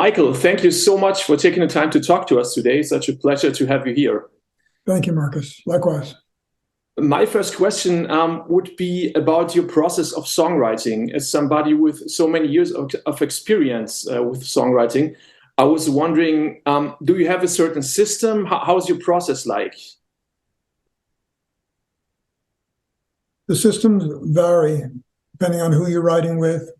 Michael, thank you so much for taking the time to talk to us today. Such a pleasure to have you here. Thank you, Marcus. Likewise. My first question would be about your process of songwriting. As somebody with so many years of experience with songwriting, I was wondering, do you have a certain system? How's your process like? The systems vary depending on who you're writing with.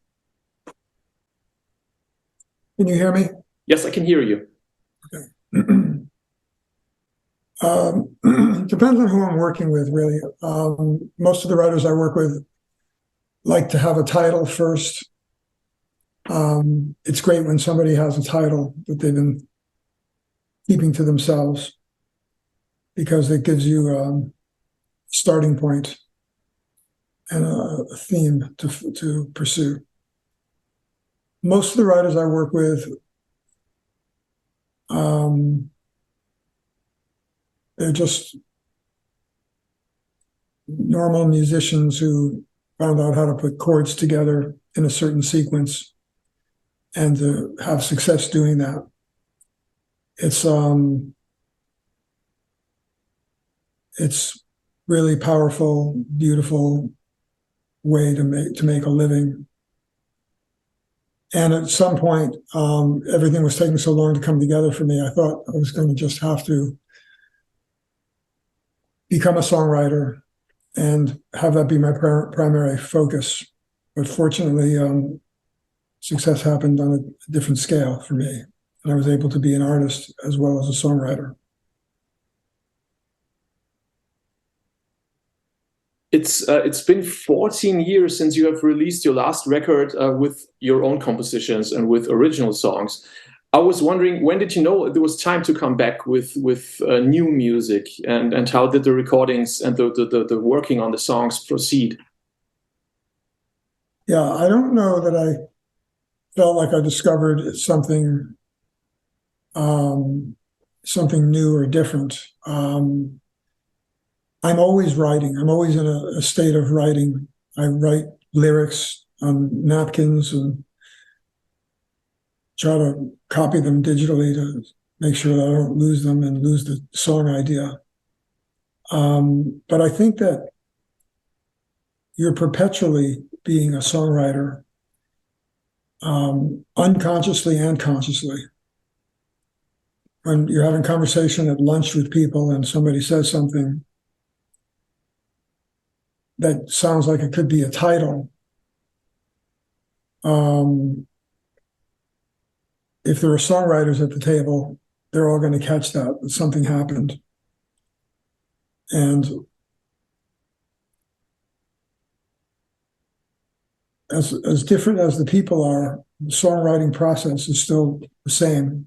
Can you hear me? Yes, I can hear you. Okay. Depends on who I'm working with, really. Most of the writers I work with like to have a title first. It's great when somebody has a title that they've been keeping to themselves because it gives you a starting point and a theme to pursue. Most of the writers I work with, they're just normal musicians who found out how to put chords together in a certain sequence and to have success doing that. It's really powerful, beautiful way to make a living. And at some point, everything was taking so long to come together for me, I thought I was going to just have to become a songwriter and have that be my primary focus. But fortunately, success happened on a different scale for me, and I was able to be an artist as well as a songwriter. It's been 14 years since you have released your last record with your own compositions and with original songs. I was wondering, when did you know there was time to come back with new music, and how did the recordings and the working on the songs proceed? Yeah, I don't know that I felt like I discovered something new or different. I'm always writing. I'm always in a state of writing. I write lyrics on napkins and try to copy them digitally to make sure that I don't lose them and lose the song idea. But I think that you're perpetually being a songwriter, unconsciously and consciously. When you're having conversation at lunch with people and somebody says something that sounds like it could be a title, if there are songwriters at the table, they're all going to catch that something happened. And as different as the people are, the songwriting process is still the same.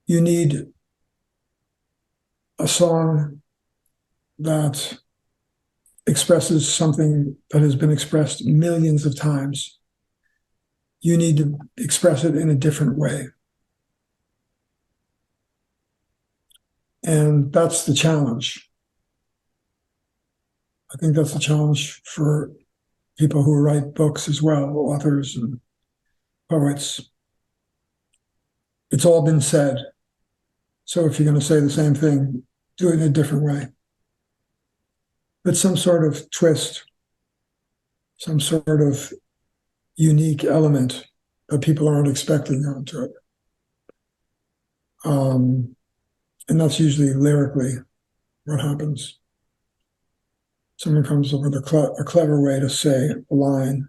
You need a song that expresses something that has been expressed millions of times. You need to express it in a different way. And that's the challenge. I think that's the challenge for people who write books as well, authors and poets. It's all been said. So if you're going to say the same thing, do it in a different way. But some sort of twist, some sort of unique element that people aren't expecting onto it. And that's usually lyrically what happens. Someone comes up with a clever way to say a line.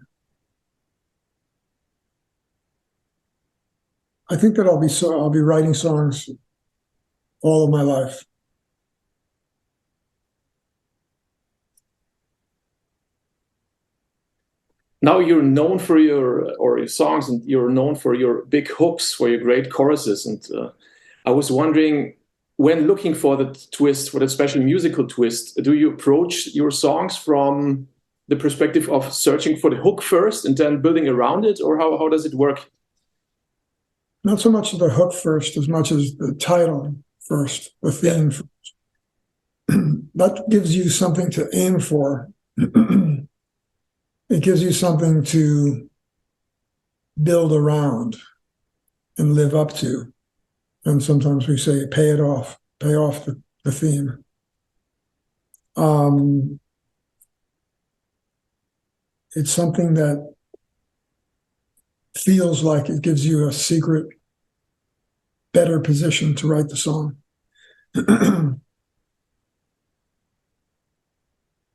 I think that I'll be writing songs all of my life. Now you're known for your songs, and you're known for your big hooks, for your great choruses. And I was wondering, when looking for the twist, for that special musical twist, do you approach your songs from the perspective of searching for the hook first and then building around it, or how does it work? Not so much the hook first as much as the title first, the theme first. That gives you something to aim for. It gives you something to build around. and live up to. And sometimes we say, pay off the theme. It's something that feels like it gives you a secret, better position to write the song.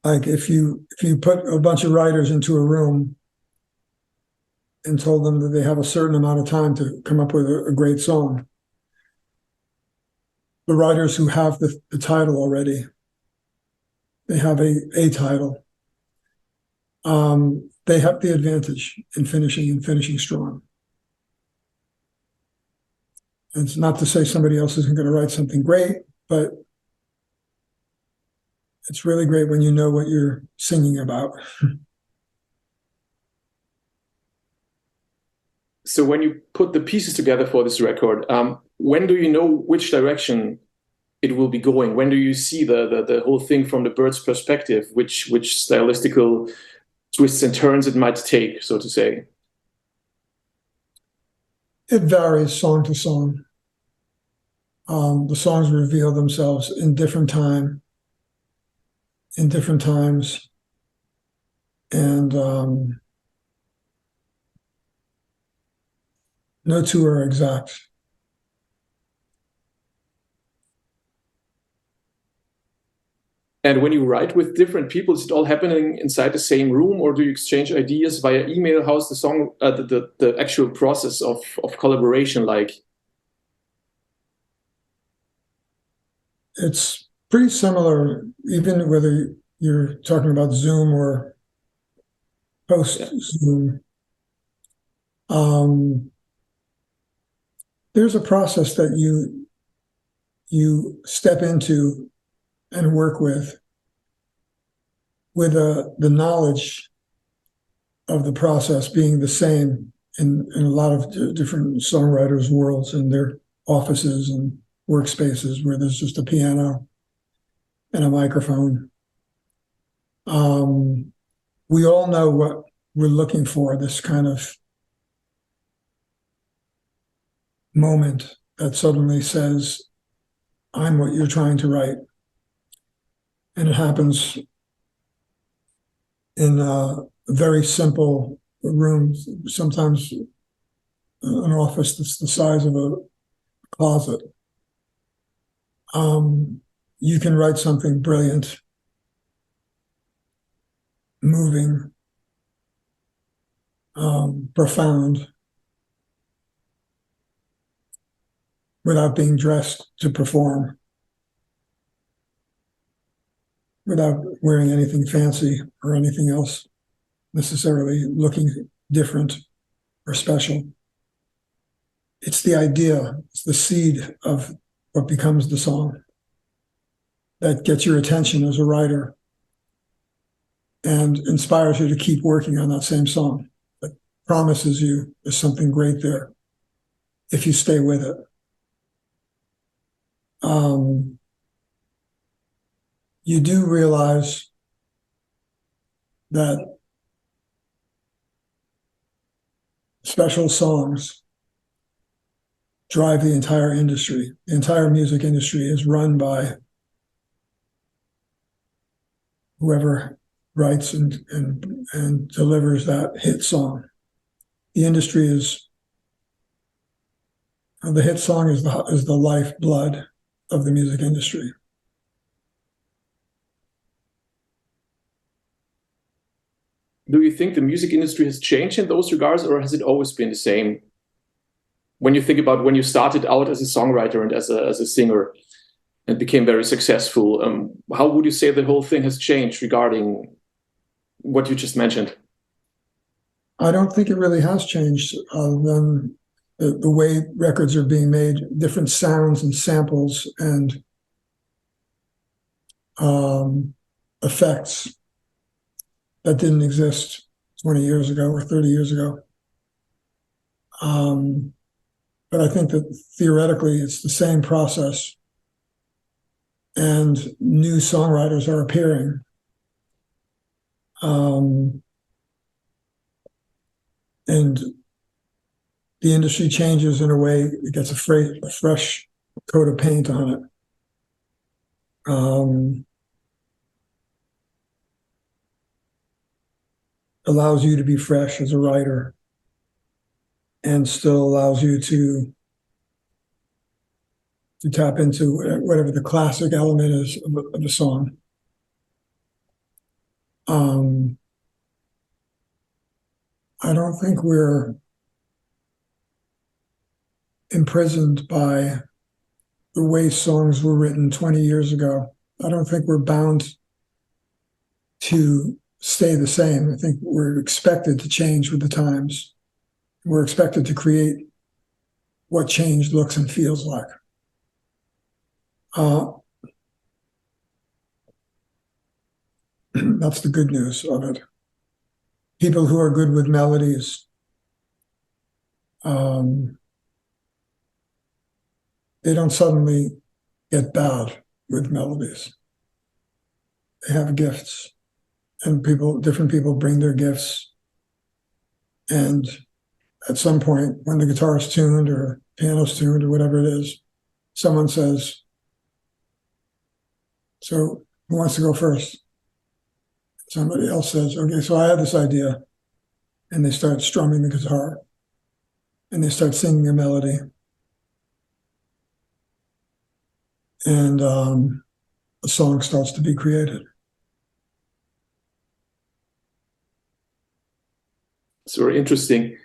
Like if you put a bunch of writers into a room and told them that they have a certain amount of time to come up with a great song, the writers who have the title already, they have a title, they have the advantage in finishing strong. And it's not to say somebody else isn't going to write something great, but it's really great when you know what you're singing about. So when you put the pieces together for this record, when do you know which direction it will be going? When do you see the whole thing from the bird's perspective, which stylistical twists and turns it might take, so to say? It varies song to song. The songs reveal themselves in different times, and no two are exact. And when you write with different people, is it all happening inside the same room, or do you exchange ideas via email? How's the song, the actual process of collaboration like? It's pretty similar, even whether you're talking about Zoom or post-Zoom. There's a process that you step into and work with the knowledge of the process being the same in a lot of different songwriters' worlds and their offices and workspaces where there's just a piano and a microphone. We all know what we're looking for, this kind of moment that suddenly says, I'm what you're trying to write. And it happens in a very simple room, sometimes an office that's the size of a closet. You can write something brilliant, moving, profound, without being dressed to perform, without wearing anything fancy or anything else necessarily looking different or special. It's the idea, it's the seed of what becomes the song that gets your attention as a writer and inspires you to keep working on that same song, that promises you there's something great there if you stay with it. You do realize that special songs drive the entire industry. The entire music industry is run by whoever writes and delivers that hit song. The industry is, the hit song is the lifeblood of the music industry. Do you think the music industry has changed in those regards, or has it always been the same? When you think about when you started out as a songwriter and as a singer and became very successful, how would you say the whole thing has changed regarding what you just mentioned? I don't think it really has changed other than the way records are being made, different sounds and samples and effects that didn't exist 20 years ago or 30 years ago. But I think that theoretically it's the same process, and new songwriters are appearing. And the industry changes in a way, it gets a fresh coat of paint on it. Allows you to be fresh as a writer and still allows you to tap into whatever the classic element is of the song. I don't think we're imprisoned by the way songs were written 20 years ago. I don't think we're bound to stay the same. I think we're expected to change with the times. We're expected to create what change looks and feels like. That's the good news of it. People who are good with melodies, they don't suddenly get bad with melodies. They have gifts, and different people bring their gifts. And at some point, when the guitar is tuned or piano's tuned or whatever it is, someone says, "So who wants to go first?" Somebody else says, "Okay, so I have this idea." And they start strumming the guitar and they start singing a melody. And a song starts to be created. It's very interesting.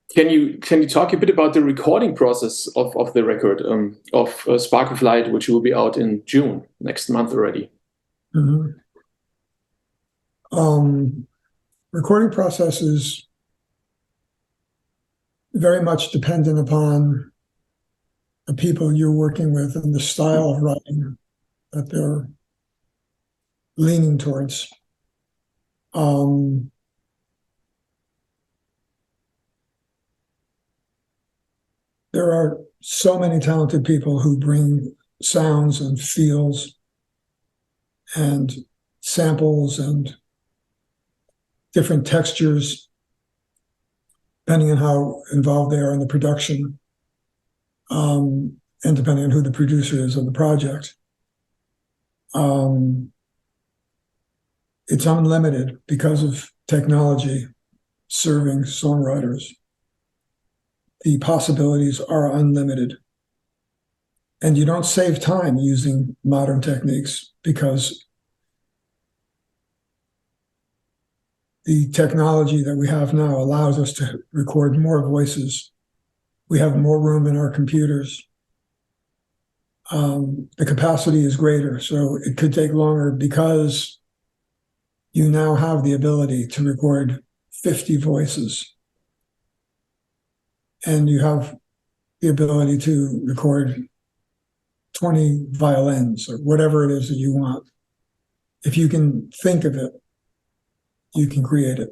Can you talk a bit about the recording process of the record, of Spark of Light, which will be out in June, next month already? Mm-hmm. Recording process is very much dependent upon the people you're working with and the style of writing that they're leaning towards. There are so many talented people who bring sounds and feels and samples and different textures, depending on how involved they are in the production, and depending on who the producer is of the project. It's unlimited because of technology serving songwriters. The possibilities are unlimited. And you don't save time using modern techniques because the technology that we have now allows us to record more voices. We have more room in our computers. The capacity is greater, so it could take longer because you now have the ability to record 50 voices. And you have the ability to record 20 violins or whatever it is that you want. If you can think of it, you can create it.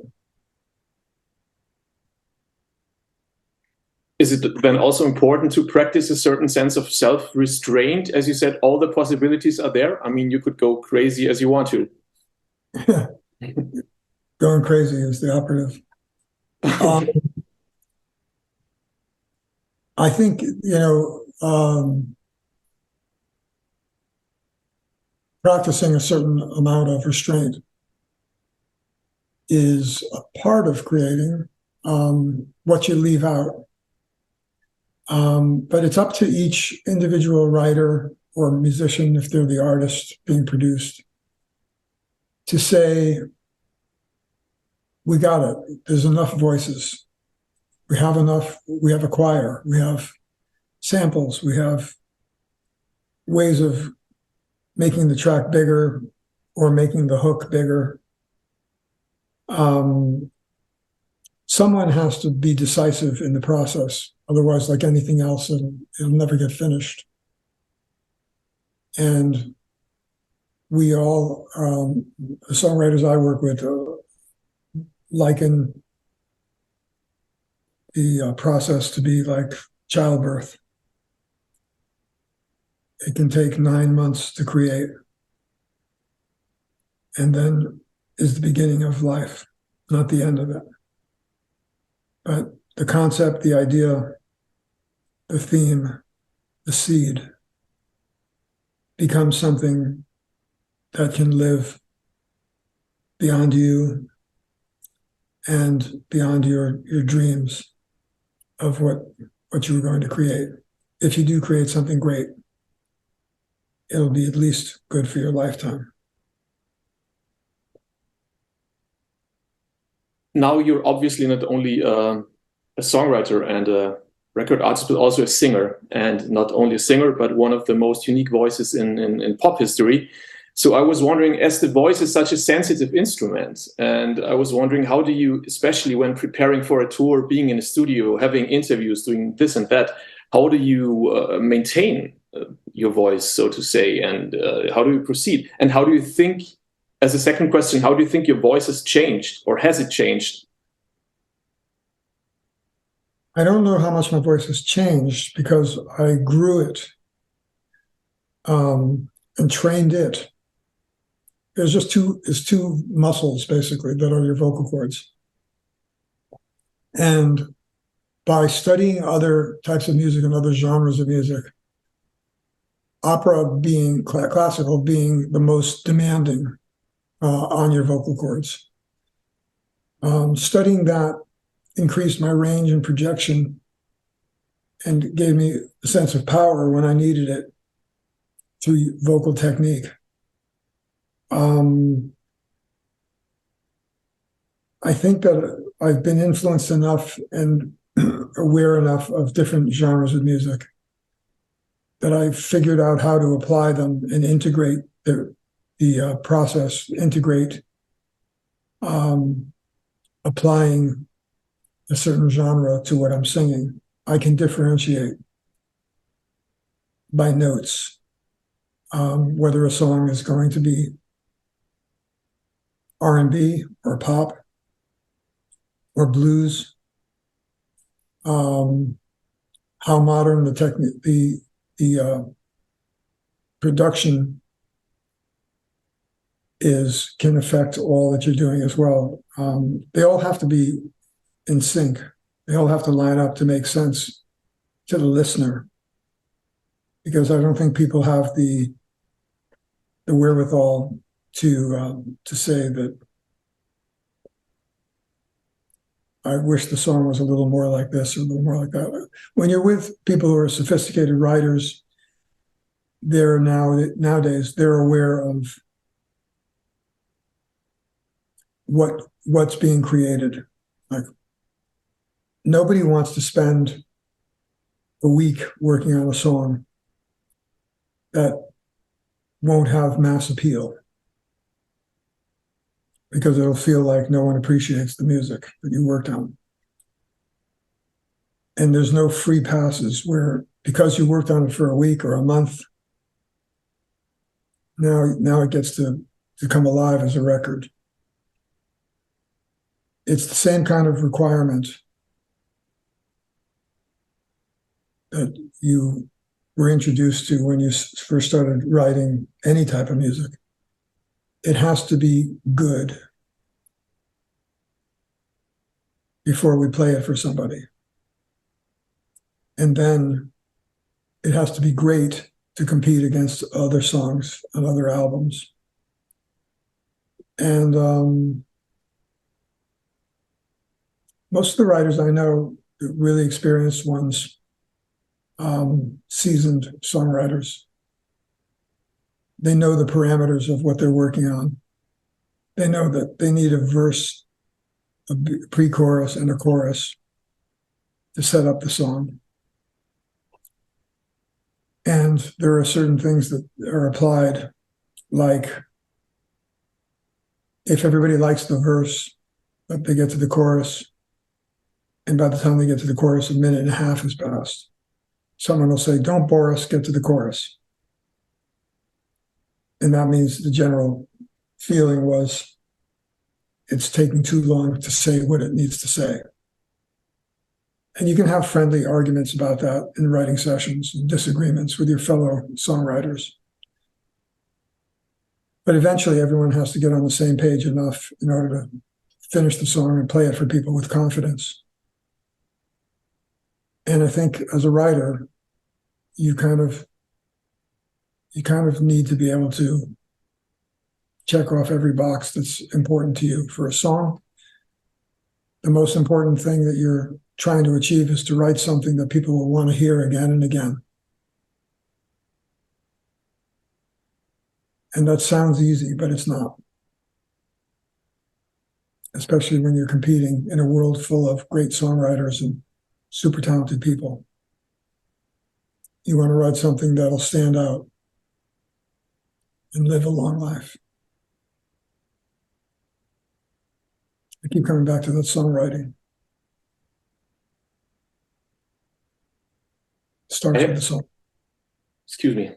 Is it then also important to practice a certain sense of self-restraint? As you said, all the possibilities are there. I mean, you could go crazy as you want to. Going crazy is the operative. I think, practicing a certain amount of restraint is a part of creating what you leave out. But it's up to each individual writer or musician, if they're the artist being produced, to say, we got it. There's enough voices. We have enough. We have a choir. We have samples. We have ways of making the track bigger or making the hook bigger. Someone has to be decisive in the process. Otherwise, like anything else, it'll never get finished. And we all, the songwriters I work with, liken the process to be like childbirth. It can take 9 months to create, and then is the beginning of life, not the end of it. But the concept, the idea, the theme, the seed, becomes something that can live beyond you and beyond your dreams of what you were going to create. If you do create something great, it'll be at least good for your lifetime. Now you're obviously not only a songwriter and a record artist, but also a singer, and not only a singer, but one of the most unique voices in pop history. So I was wondering, as the voice is such a sensitive instrument, and I was wondering, how do you, especially when preparing for a tour, being in a studio, having interviews, doing this and that, how do you maintain your voice, so to say, and how do you proceed? And how do you think, as a second question, how do you think your voice has changed, or has it changed? I don't know how much my voice has changed because I grew it and trained it. There's two muscles basically that are your vocal cords. And by studying other types of music and other genres of music, opera being classical being the most demanding on your vocal cords. Studying that increased my range and projection and gave me a sense of power when I needed it through vocal technique. I think that I've been influenced enough and aware enough of different genres of music that I've figured out how to apply them and integrate the process, integrate applying a certain genre to what I'm singing. I can differentiate by notes whether a song is going to be R&B or pop or blues, how modern the production can affect all that you're doing as well. They all have to be in sync. They all have to line up to make sense to the listener, because I don't think people have the wherewithal to say that I wish the song was a little more like this or a little more like that. When you're with people who are sophisticated writers, nowadays they're aware of what's being created. Like, nobody wants to spend a week working on a song that won't have mass appeal, because it'll feel like no one appreciates the music that you worked on. And there's no free passes where, because you worked on it for a week or a month, now it gets to come alive as a record. It's the same kind of requirement that you were introduced to when you first started writing any type of music. It has to be good before we play it for somebody. And then it has to be great to compete against other songs and other albums. And most of the writers I know, really experienced ones, seasoned songwriters, they know the parameters of what they're working on. They know that they need a verse, a pre-chorus, and a chorus to set up the song. And there are certain things that are applied, like if everybody likes the verse, but they get to the chorus, and by the time they get to the chorus, a minute and a half has passed. Someone will say, "Don't bore us, get to the chorus." And that means the general feeling was it's taking too long to say what it needs to say. And you can have friendly arguments about that in writing sessions and disagreements with your fellow songwriters. But eventually everyone has to get on the same page enough in order to finish the song and play it for people with confidence. And I think as a writer, you kind of need to be able to check off every box that's important to you. For a song, the most important thing that you're trying to achieve is to write something that people will want to hear again and again. And that sounds easy, but it's not. Especially when you're competing in a world full of great songwriters and super talented people. You want to write something that'll stand out and live a long life. I keep coming back to that songwriting. Starts with the song. Excuse me.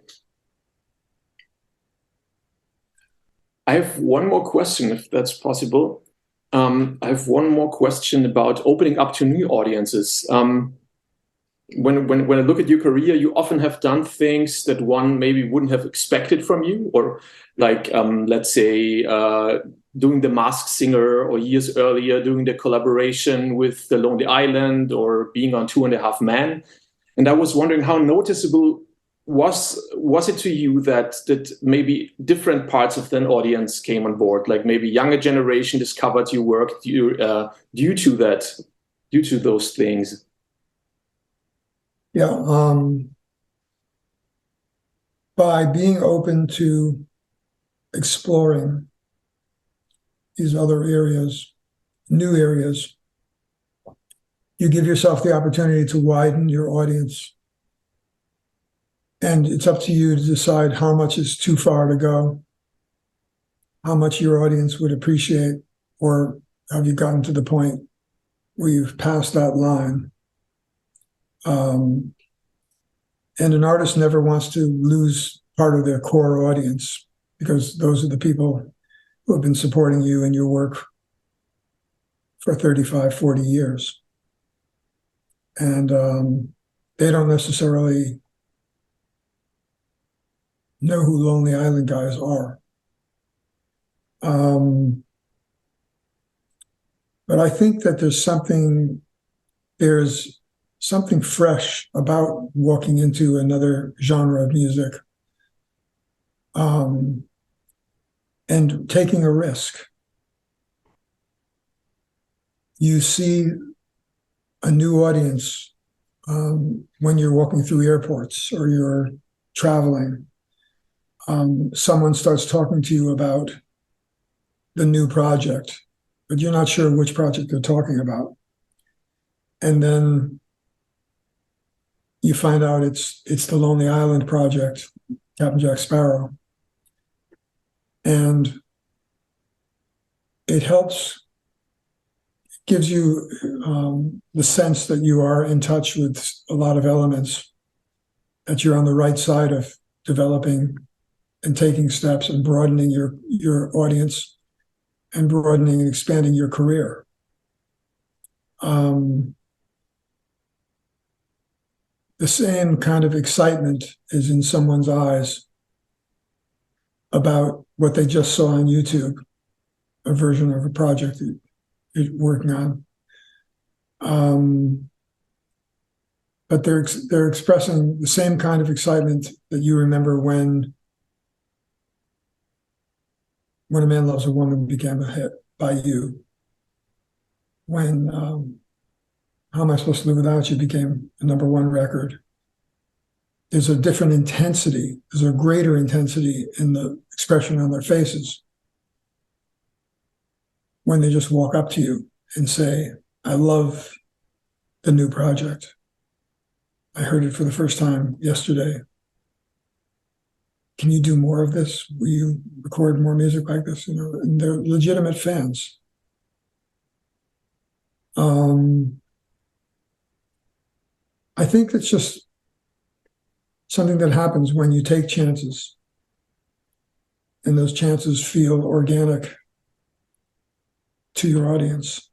I have one more question, if that's possible. I have one more question about opening up to new audiences. When I look at your career, you often have done things that one maybe wouldn't have expected from you, or like, let's say, doing The Masked Singer, or years earlier, doing the collaboration with The Lonely Island, or being on 2.5 Men. And I was wondering how noticeable was it to you that maybe different parts of an audience came on board, like maybe younger generation discovered your work due to those things? Yeah, by being open to exploring these other areas, new areas, you give yourself the opportunity to widen your audience. And it's up to you to decide how much is too far to go, how much your audience would appreciate, or have you gotten to the point where you've passed that line. And an artist never wants to lose part of their core audience, because those are the people who have been supporting you and your work for 35, 40 years. And they don't necessarily know who Lonely Island guys are. But I think that there's something fresh about walking into another genre of music, and taking a risk. You see a new audience when you're walking through airports or you're traveling. Someone starts talking to you about the new project, but you're not sure which project they're talking about. And then you find out it's the Lonely Island project, Captain Jack Sparrow. And it gives you the sense that you are in touch with a lot of elements, that you're on the right side of developing and taking steps and broadening your audience and broadening and expanding your career. The same kind of excitement is in someone's eyes about what they just saw on YouTube, a version of a project that you're working on. But they're expressing the same kind of excitement that you remember when A Man Loves a Woman became a hit by you. When How Am I Supposed to Live Without You became a #1 record. There's a different intensity. There's a greater intensity in the expression on their faces when they just walk up to you and say, I love the new project. I heard it for the first time yesterday. Can you do more of this? Will you record more music like this? You know, and they're legitimate fans. I think it's just something that happens when you take chances, and those chances feel organic to your audience.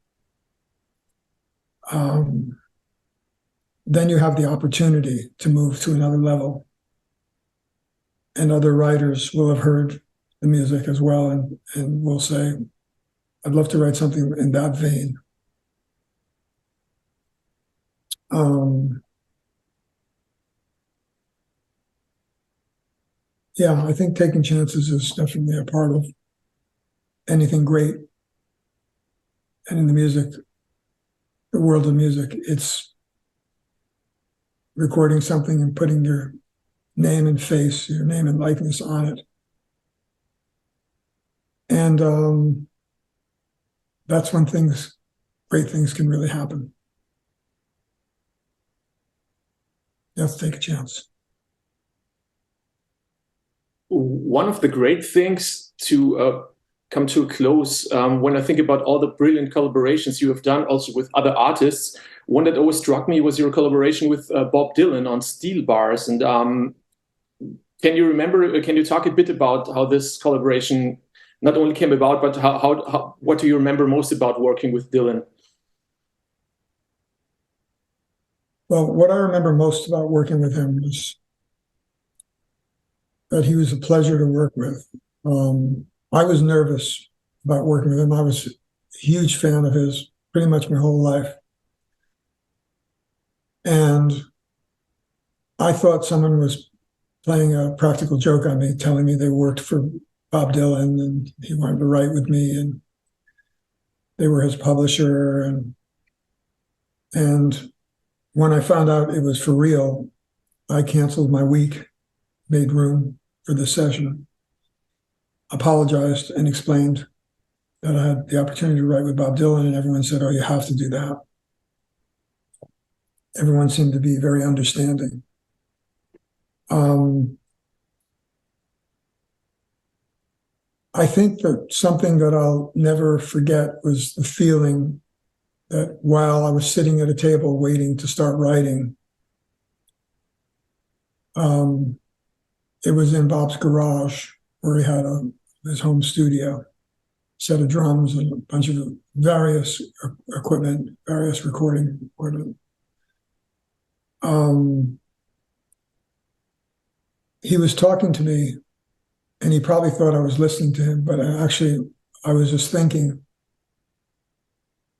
Then you have the opportunity to move to another level, and other writers will have heard the music as well and will say, I'd love to write something in that vein. Yeah, I think taking chances is definitely a part of anything great. And in the world of music, it's recording something and putting your name and face, your name and likeness on it. And that's when great things can really happen. You have to take a chance. One of the great things to come to a close, when I think about all the brilliant collaborations you have done also with other artists, one that always struck me was your collaboration with Bob Dylan on Steel Bars. And can you talk a bit about how this collaboration not only came about, but what do you remember most about working with Dylan? Well, what I remember most about working with him was that he was a pleasure to work with. I was nervous about working with him. I was a huge fan of his pretty much my whole life. And I thought someone was playing a practical joke on me, telling me they worked for Bob Dylan and he wanted to write with me and they were his publisher. And when I found out it was for real, I canceled my week, made room for the session, apologized and explained that I had the opportunity to write with Bob Dylan, and everyone said, "Oh, you have to do that." Everyone seemed to be very understanding. I think that something that I'll never forget was the feeling that while I was sitting at a table waiting to start writing, it was in Bob's garage where he had his home studio, set of drums and a bunch of various equipment, various recording equipment. He was talking to me and he probably thought I was listening to him, but I was just thinking,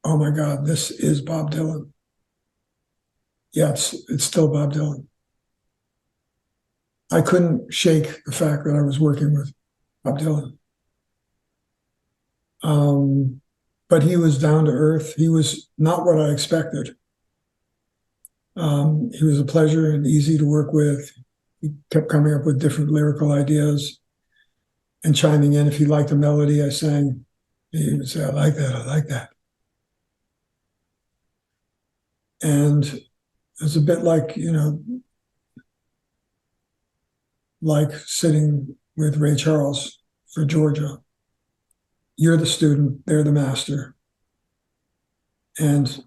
oh my God, this is Bob Dylan. Yeah, it's still Bob Dylan. I couldn't shake the fact that I was working with Bob Dylan. But he was down to earth. He was not what I expected. He was a pleasure and easy to work with. He kept coming up with different lyrical ideas and chiming in. If he liked a melody I sang, he would say, "I like that, I like that." And it's a bit like, like sitting with Ray Charles for Georgia. You're the student, they're the master. And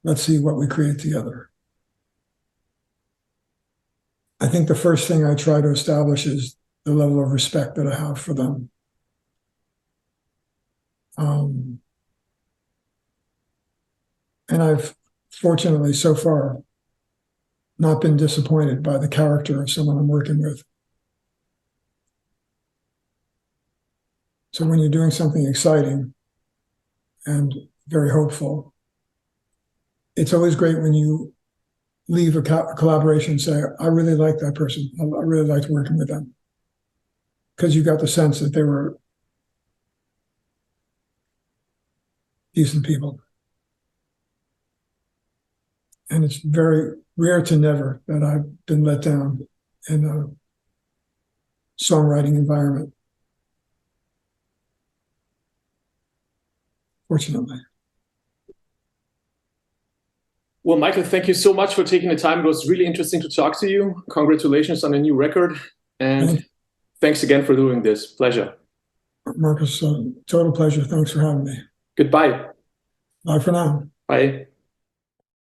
let's see what we create together. I think the first thing I try to establish is the level of respect that I have for them. And I've fortunately so far not been disappointed by the character of someone I'm working with. So when you're doing something exciting and very hopeful, it's always great when you leave a collaboration and say, I really like that person. I really liked working with them. Because you got the sense that they were decent people. And it's very rare to never that I've been let down in a songwriting environment. Fortunately. Well, Michael, thank you so much for taking the time. It was really interesting to talk to you. Congratulations on a new record. And thanks again for doing this. Pleasure. Marcus, total pleasure. Thanks for having me. Goodbye. Bye for now. Bye.